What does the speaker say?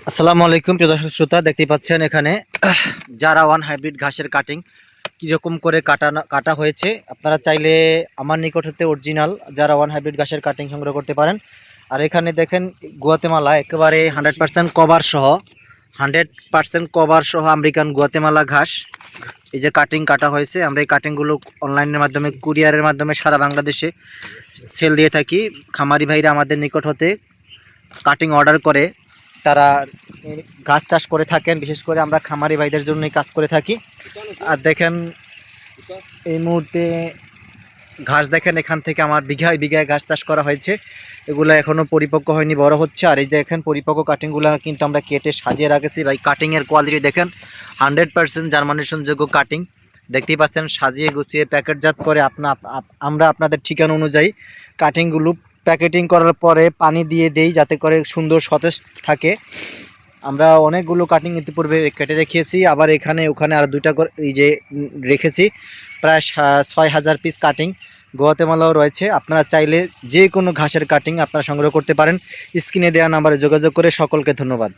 আসসালামু আলাইকুম প্রিয় দর্শক শ্রোতা, দেখতেই পাচ্ছেন এখানে জারা ওয়ান হাইব্রিড ঘাসের কাটিং কীরকম করে কাটা হয়েছে। আপনারা চাইলে আমার নিকট হতে অরিজিনাল জারা ওয়ান হাইব্রিড ঘাসের কাটিং সংগ্রহ করতে পারেন। আর এখানে দেখেন গুয়াতেমালা একেবারে 100% কভার সহ 100% কভার সহ আমেরিকান গুয়াতেমালা ঘাস এই যে কাটিং কাটা হয়েছে। আমরা এই কাটিংগুলো অনলাইনের মাধ্যমে কুরিয়ারের মাধ্যমে সারা বাংলাদেশে সেল দিয়ে থাকি। খামারি ভাইরা আমাদের নিকট হতে কাটিং অর্ডার করে তারা ঘাস চাষ করে থাকেন। বিশেষ করে আমরা খামারি ভাইদের জন্যই কাজ করে থাকি। আর দেখেন এই মুহূর্তে ঘাস দেখেন এখান থেকে আমার বিঘায় বিঘায় ঘাস চাষ করা হয়েছে। এগুলো এখনও পরিপক্ক হয়নি, বড় হচ্ছে। আর এই দেখেন পরিপক্ক কাটিংগুলো কিন্তু আমরা কেটে সাজিয়ে রাখেছি। ভাই কাটিংয়ের কোয়ালিটি দেখেন 100% জার্মানেশনযোগ্য কাটিং। দেখতেই পাচ্ছেন সাজিয়ে গুছিয়ে প্যাকেটজাত করে আমরা আপনাদের ঠিকানা অনুযায়ী কাটিংগুলো প্যাকেটিং করার পরে পানি দিয়ে দেই যাতে করে সুন্দর সতেজ থাকে। আমরা অনেকগুলো কাটিং ইতিপূর্বে কেটে রেখেছি, আবার এখানে ওখানে আর দুইটা করে এই যে রেখেছি। প্রায় 6000 পিস কাটিং গুয়াতেমালাও রয়েছে। আপনারা চাইলে যে কোনো ঘাসের কাটিং আপনারা সংগ্রহ করতে পারেন। স্ক্রিনে দেওয়া নাম্বারে যোগাযোগ করে সকলকে ধন্যবাদ।